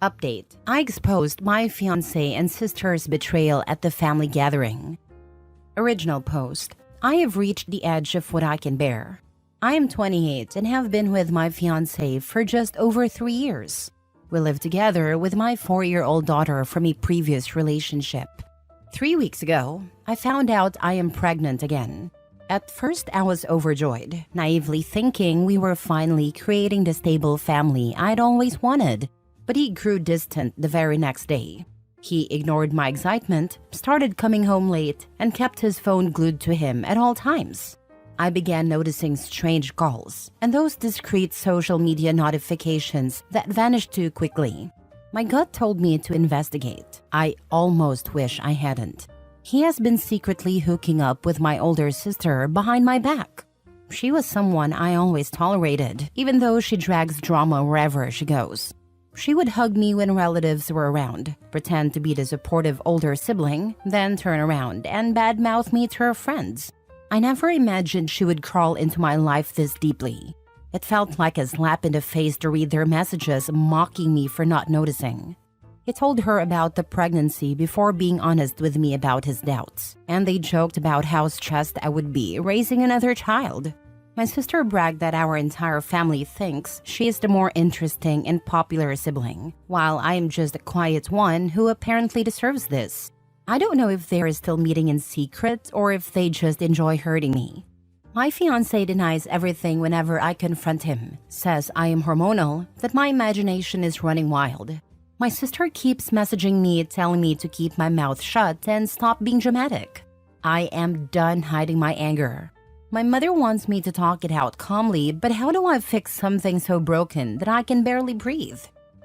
Update: I exposed my fiancé and sister's betrayal at the family gathering. Original post: I have reached the edge of what I can bear. I am 28 and have been with my fiancé for just over 3 years. We live together with my 4-year-old daughter from a previous relationship. 3 weeks ago, I found out I am pregnant again. At first, I was overjoyed, naively thinking we were finally creating the stable family I'd always wanted. But he grew distant the very next day. He ignored my excitement, started coming home late, and kept his phone glued to him at all times. I began noticing strange calls and those discreet social media notifications that vanished too quickly. My gut told me to investigate. I almost wish I hadn't. He has been secretly hooking up with my older sister behind my back. She was someone I always tolerated, even though she drags drama wherever she goes. She would hug me when relatives were around, pretend to be the supportive older sibling, then turn around and badmouth me to her friends. I never imagined she would crawl into my life this deeply. It felt like a slap in the face to read their messages mocking me for not noticing. He told her about the pregnancy before being honest with me about his doubts, and they joked about how stressed I would be raising another child. My sister bragged that our entire family thinks she is the more interesting and popular sibling, while I am just a quiet one who apparently deserves this. I don't know if they are still meeting in secret or if they just enjoy hurting me. My fiancé denies everything whenever I confront him, says I am hormonal, that my imagination is running wild. My sister keeps messaging me telling me to keep my mouth shut and stop being dramatic. I am done hiding my anger. My mother wants me to talk it out calmly, but how do I fix something so broken that I can barely breathe?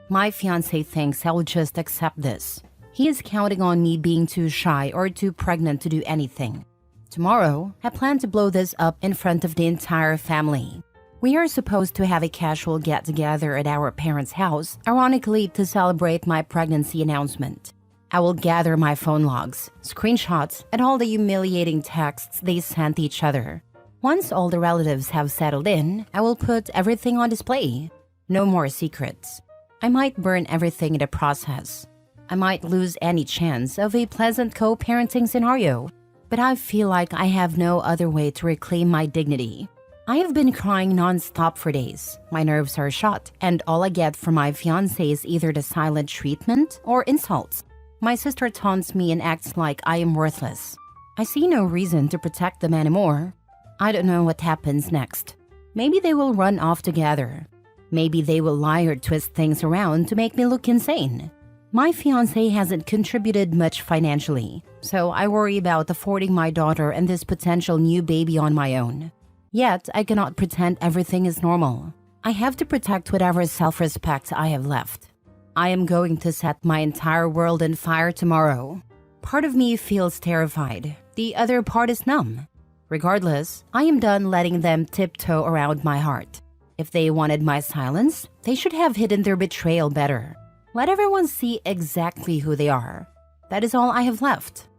My fiancé thinks I'll just accept this. He is counting on me being too shy or too pregnant to do anything. Tomorrow, I plan to blow this up in front of the entire family. We are supposed to have a casual get-together at our parents' house, ironically to celebrate my pregnancy announcement. I will gather my phone logs, screenshots, and all the humiliating texts they sent each other. Once all the relatives have settled in, I will put everything on display. No more secrets. I might burn everything in the process. I might lose any chance of a pleasant co-parenting scenario, but I feel like I have no other way to reclaim my dignity. I have been crying non-stop for days. My nerves are shot, and all I get from my fiancé is either the silent treatment or insults. My sister taunts me and acts like I am worthless. I see no reason to protect them anymore. I don't know what happens next. Maybe they will run off together. Maybe they will lie or twist things around to make me look insane. My fiancé hasn't contributed much financially, so I worry about affording my daughter and this potential new baby on my own. Yet, I cannot pretend everything is normal. I have to protect whatever self-respect I have left. I am going to set my entire world on fire tomorrow. Part of me feels terrified. The other part is numb. Regardless, I am done letting them tiptoe around my heart. If they wanted my silence, they should have hidden their betrayal better. Let everyone see exactly who they are. That is all I have left.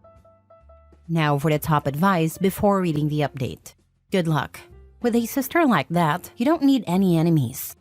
Now for the top advice before reading the update. Good luck. With a sister like that, you don't need any enemies.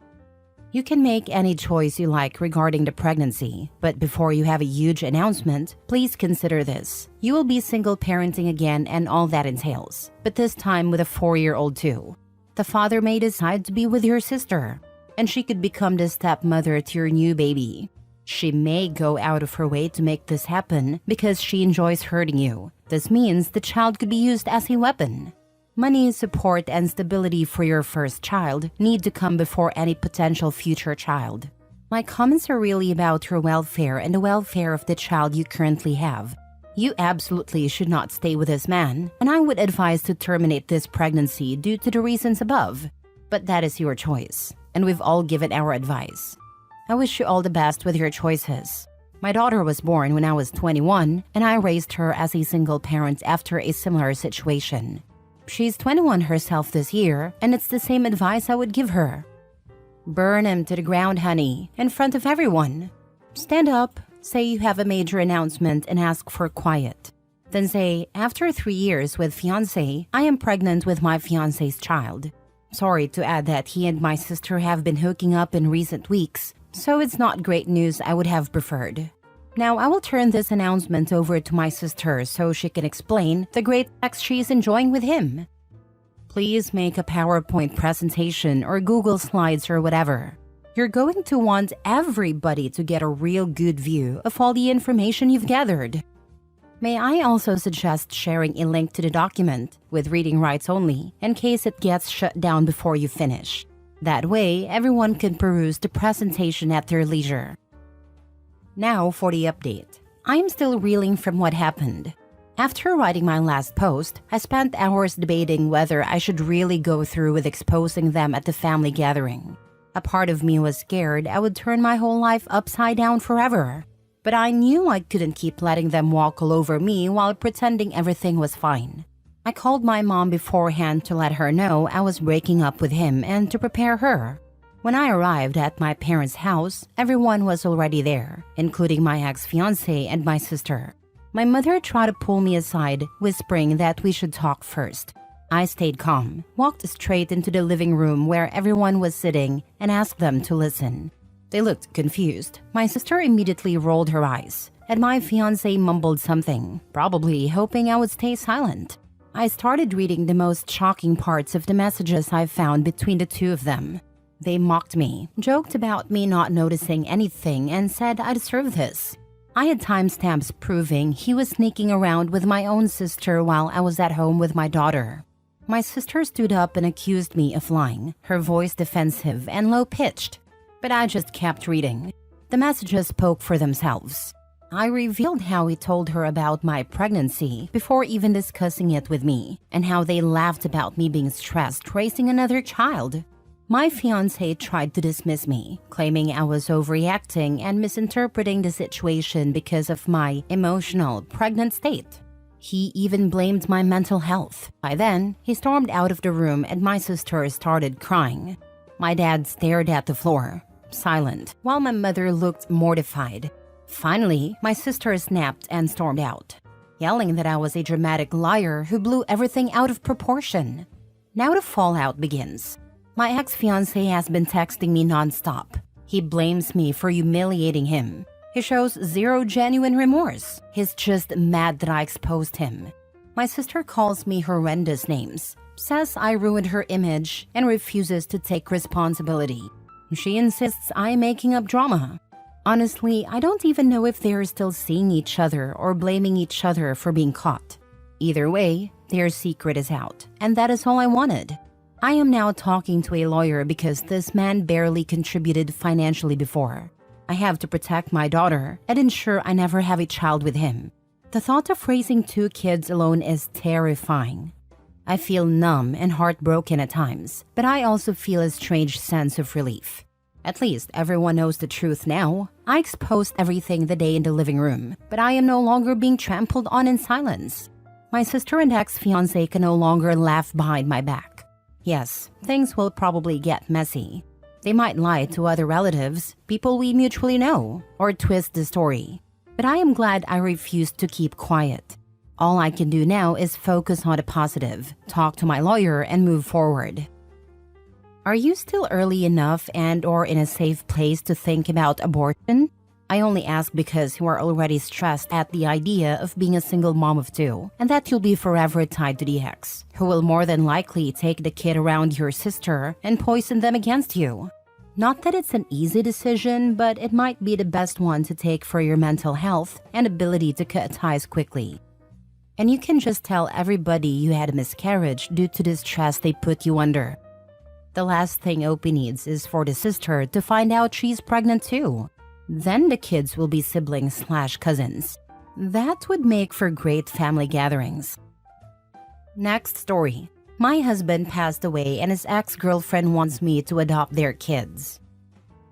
You can make any choice you like regarding the pregnancy, but before you have a huge announcement, please consider this. You will be single parenting again and all that entails, but this time with a 4-year-old too. The father may decide to be with your sister, and she could become the stepmother to your new baby. She may go out of her way to make this happen because she enjoys hurting you. This means the child could be used as a weapon. Money, support, and stability for your first child need to come before any potential future child. My comments are really about your welfare and the welfare of the child you currently have. You absolutely should not stay with this man, and I would advise to terminate this pregnancy due to the reasons above. But that is your choice, and we've all given our advice. I wish you all the best with your choices. My daughter was born when I was 21, and I raised her as a single parent after a similar situation. She's 21 herself this year, and it's the same advice I would give her. Burn him to the ground, honey, in front of everyone. Stand up, say you have a major announcement, and ask for quiet. Then say, after 3 years with fiancé, I am pregnant with my fiancé's child. Sorry to add that he and my sister have been hooking up in recent weeks, so it's not great news I would have preferred. Now I will turn this announcement over to my sister so she can explain the great sex she's enjoying with him. Please make a PowerPoint presentation or Google Slides or whatever. You're going to want everybody to get a real good view of all the information you've gathered. May I also suggest sharing a link to the document with reading rights only in case it gets shut down before you finish. That way, everyone can peruse the presentation at their leisure. Now for the update. I'm still reeling from what happened. After writing my last post, I spent hours debating whether I should really go through with exposing them at the family gathering. A part of me was scared I would turn my whole life upside down forever. But I knew I couldn't keep letting them walk all over me while pretending everything was fine. I called my mom beforehand to let her know I was breaking up with him and to prepare her. When I arrived at my parents' house, everyone was already there, including my ex-fiancé and my sister. My mother tried to pull me aside, whispering that we should talk first. I stayed calm, walked straight into the living room where everyone was sitting, and asked them to listen. They looked confused. My sister immediately rolled her eyes, and my fiancé mumbled something, probably hoping I would stay silent. I started reading the most shocking parts of the messages I found between the two of them. They mocked me, joked about me not noticing anything, and said I deserved this. I had timestamps proving he was sneaking around with my own sister while I was at home with my daughter. My sister stood up and accused me of lying, her voice defensive and low-pitched. But I just kept reading. The messages spoke for themselves. I revealed how he told her about my pregnancy before even discussing it with me, and how they laughed about me being stressed raising another child. My fiancé tried to dismiss me, claiming I was overreacting and misinterpreting the situation because of my emotional, pregnant state. He even blamed my mental health. By then, he stormed out of the room and my sister started crying. My dad stared at the floor, silent, while my mother looked mortified. Finally, my sister snapped and stormed out, yelling that I was a dramatic liar who blew everything out of proportion. Now the fallout begins. My ex-fiancé has been texting me nonstop. He blames me for humiliating him. He shows zero genuine remorse. He's just mad that I exposed him. My sister calls me horrendous names, says I ruined her image, and refuses to take responsibility. She insists I'm making up drama. Honestly, I don't even know if they're still seeing each other or blaming each other for being caught. Either way, their secret is out, and that is all I wanted. I am now talking to a lawyer because this man barely contributed financially before. I have to protect my daughter and ensure I never have a child with him. The thought of raising 2 kids alone is terrifying. I feel numb and heartbroken at times, but I also feel a strange sense of relief. At least everyone knows the truth now. I exposed everything the day in the living room, but I am no longer being trampled on in silence. My sister and ex-fiancé can no longer laugh behind my back. Yes, things will probably get messy. They might lie to other relatives, people we mutually know, or twist the story. But I am glad I refused to keep quiet. All I can do now is focus on the positive, talk to my lawyer, and move forward. Are you still early enough and/or in a safe place to think about abortion? I only ask because you are already stressed at the idea of being a single mom of 2, and that you'll be forever tied to the ex, who will more than likely take the kid around your sister and poison them against you. Not that it's an easy decision, but it might be the best one to take for your mental health and ability to cut ties quickly. And you can just tell everybody you had a miscarriage due to the stress they put you under. The last thing Opie needs is for the sister to find out she's pregnant too. Then the kids will be siblings/cousins. That would make for great family gatherings. Next story. My husband passed away and his ex-girlfriend wants me to adopt their kids.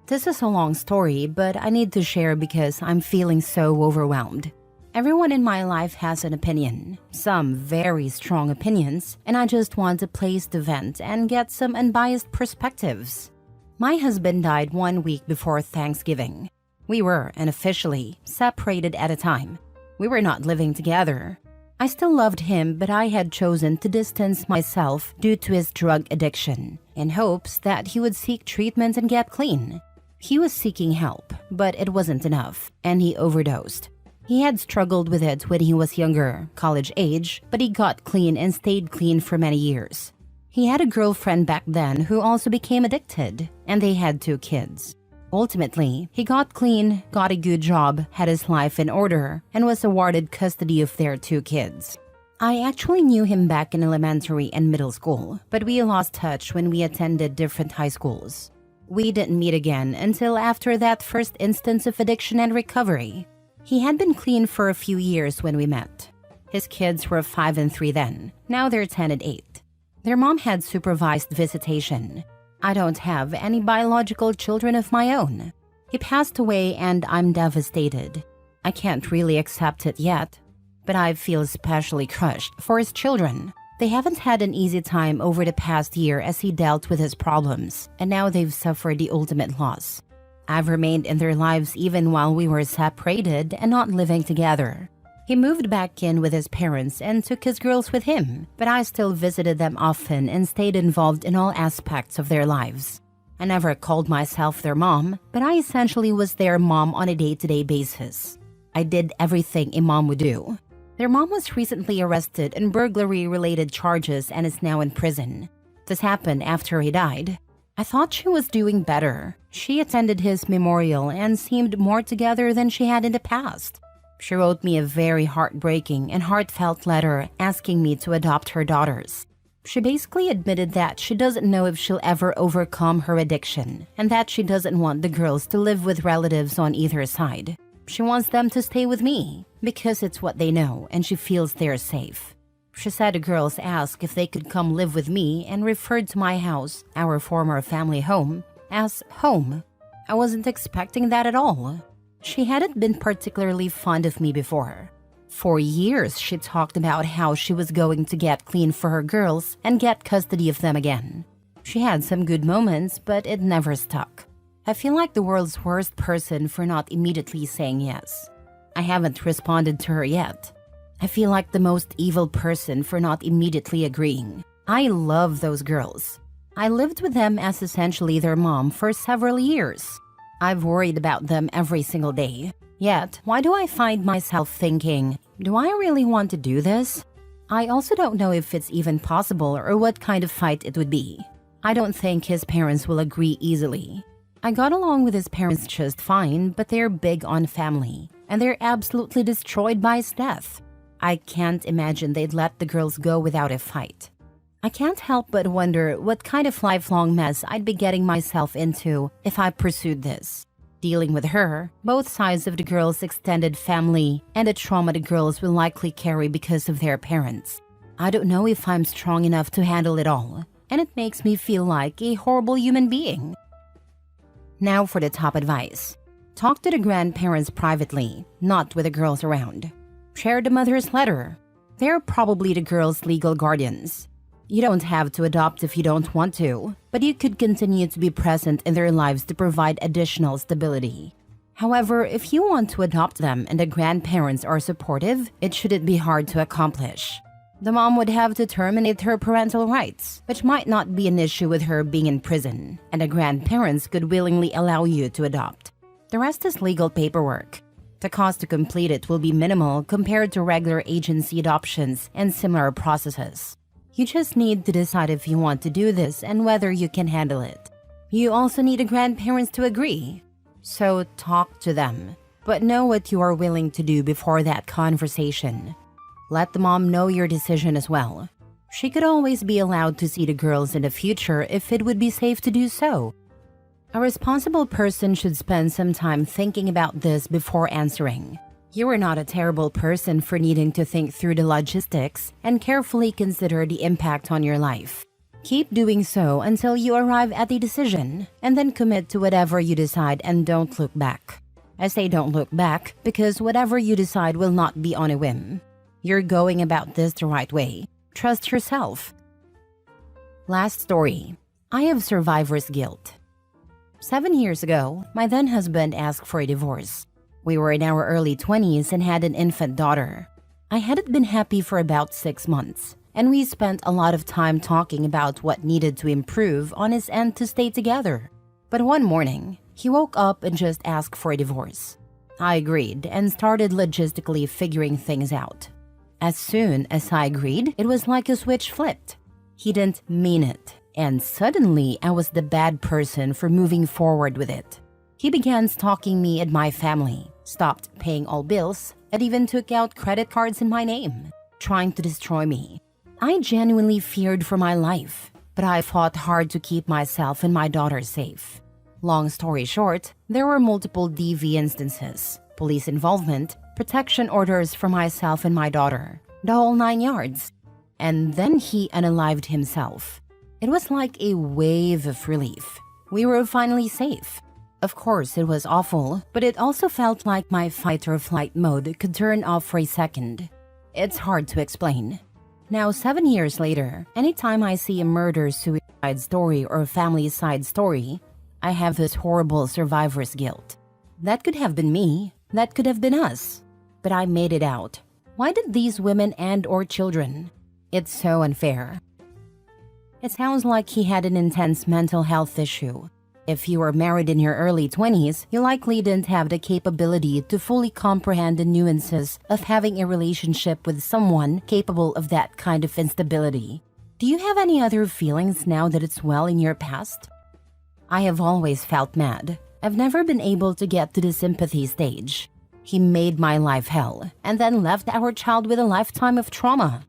This is a long story, but I need to share because I'm feeling so overwhelmed. Everyone in my life has an opinion, some very strong opinions, and I just want a place to vent and get some unbiased perspectives. My husband died 1 week before Thanksgiving. We were unofficially separated at a time. We were not living together. I still loved him, but I had chosen to distance myself due to his drug addiction, in hopes that he would seek treatment and get clean. He was seeking help, but it wasn't enough, and he overdosed. He had struggled with it when he was younger, college age, but he got clean and stayed clean for many years. He had a girlfriend back then who also became addicted, and they had 2 kids. Ultimately, he got clean, got a good job, had his life in order, and was awarded custody of their 2 kids. I actually knew him back in elementary and middle school, but we lost touch when we attended different high schools. We didn't meet again until after that first instance of addiction and recovery. He had been clean for a few years when we met. His kids were 5 and 3 then, now they're 10 and 8. Their mom had supervised visitation. I don't have any biological children of my own. He passed away and I'm devastated. I can't really accept it yet, but I feel especially crushed for his children. They haven't had an easy time over the past year as he dealt with his problems, and now they've suffered the ultimate loss. I've remained in their lives even while we were separated and not living together. He moved back in with his parents and took his girls with him, but I still visited them often and stayed involved in all aspects of their lives. I never called myself their mom, but I essentially was their mom on a day-to-day basis. I did everything a mom would do. Their mom was recently arrested on burglary-related charges and is now in prison. This happened after he died. I thought she was doing better. She attended his memorial and seemed more together than she had in the past. She wrote me a very heartbreaking and heartfelt letter asking me to adopt her daughters. She basically admitted that she doesn't know if she'll ever overcome her addiction and that she doesn't want the girls to live with relatives on either side. She wants them to stay with me because it's what they know and she feels they're safe. She said the girls asked if they could come live with me and referred to my house, our former family home, as home. I wasn't expecting that at all. She hadn't been particularly fond of me before. For years, she talked about how she was going to get clean for her girls and get custody of them again. She had some good moments, but it never stuck. I feel like the world's worst person for not immediately saying yes. I haven't responded to her yet. I feel like the most evil person for not immediately agreeing. I love those girls. I lived with them as essentially their mom for several years. I've worried about them every single day. Yet, why do I find myself thinking, do I really want to do this? I also don't know if it's even possible or what kind of fight it would be. I don't think his parents will agree easily. I got along with his parents just fine, but they're big on family, and they're absolutely destroyed by his death. I can't imagine they'd let the girls go without a fight. I can't help but wonder what kind of lifelong mess I'd be getting myself into if I pursued this. Dealing with her, both sides of the girls' extended family, and the trauma the girls will likely carry because of their parents. I don't know if I'm strong enough to handle it all, and it makes me feel like a horrible human being. Now for the top advice. Talk to the grandparents privately, not with the girls around. Share the mother's letter. They're probably the girls' legal guardians. You don't have to adopt if you don't want to, but you could continue to be present in their lives to provide additional stability. However, if you want to adopt them and the grandparents are supportive, it shouldn't be hard to accomplish. The mom would have to terminate her parental rights, which might not be an issue with her being in prison, and the grandparents could willingly allow you to adopt. The rest is legal paperwork. The cost to complete it will be minimal compared to regular agency adoptions and similar processes. You just need to decide if you want to do this and whether you can handle it. You also need the grandparents to agree. So talk to them, but know what you are willing to do before that conversation. Let the mom know your decision as well. She could always be allowed to see the girls in the future if it would be safe to do so. A responsible person should spend some time thinking about this before answering. You are not a terrible person for needing to think through the logistics and carefully consider the impact on your life. Keep doing so until you arrive at a decision, and then commit to whatever you decide and don't look back. I say don't look back because whatever you decide will not be on a whim. You're going about this the right way. Trust yourself. Last story. I have survivor's guilt. 7 years ago, my then husband asked for a divorce. We were in our early 20s and had an infant daughter. I hadn't been happy for about 6 months, and we spent a lot of time talking about what needed to improve on his end to stay together. But one morning, He woke up and just asked for a divorce. I agreed and started logistically figuring things out. As soon as I agreed, it was like a switch flipped. He didn't mean it, and suddenly I was the bad person for moving forward with it. He began stalking me and my family, stopped paying all bills, and even took out credit cards in my name, trying to destroy me. I genuinely feared for my life, but I fought hard to keep myself and my daughter safe. Long story short, there were multiple DV instances, police involvement, protection orders for myself and my daughter, the whole 9 yards. And then he unalived himself. It was like a wave of relief. We were finally safe. Of course, it was awful, but it also felt like my fight or flight mode could turn off for a second. It's hard to explain. Now, 7 years later, anytime I see a murder-suicide story or a family side story, I have this horrible survivor's guilt. That could have been me. That could have been us. But I made it out. Why did these women and/or children? It's so unfair. It sounds like he had an intense mental health issue. If you were married in your early 20s, you likely didn't have the capability to fully comprehend the nuances of having a relationship with someone capable of that kind of instability. Do you have any other feelings now that it's well in your past? I have always felt mad. I've never been able to get to the sympathy stage. He made my life hell and then left our child with a lifetime of trauma.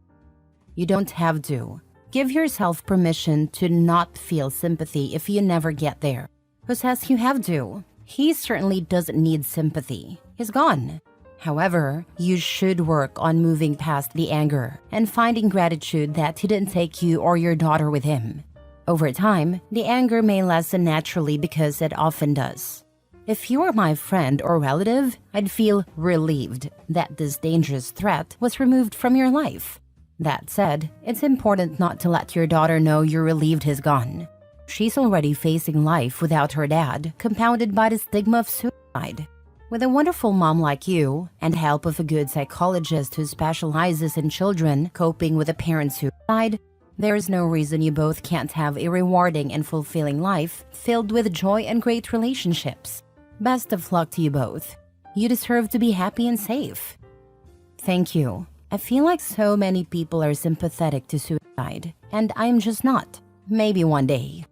You don't have to. Give yourself permission to not feel sympathy if you never get there. Who says you have to? He certainly doesn't need sympathy. He's gone. However, you should work on moving past the anger and finding gratitude that he didn't take you or your daughter with him. Over time, the anger may lessen naturally because it often does. If you were my friend or relative, I'd feel relieved that this dangerous threat was removed from your life. That said, it's important not to let your daughter know you're relieved he's gone. She's already facing life without her dad, compounded by the stigma of suicide. With a wonderful mom like you, and help of a good psychologist who specializes in children coping with a parent's suicide, there's no reason you both can't have a rewarding and fulfilling life filled with joy and great relationships. Best of luck to you both. You deserve to be happy and safe. Thank you. I feel like so many people are sympathetic to suicide, and I'm just not. Maybe one day.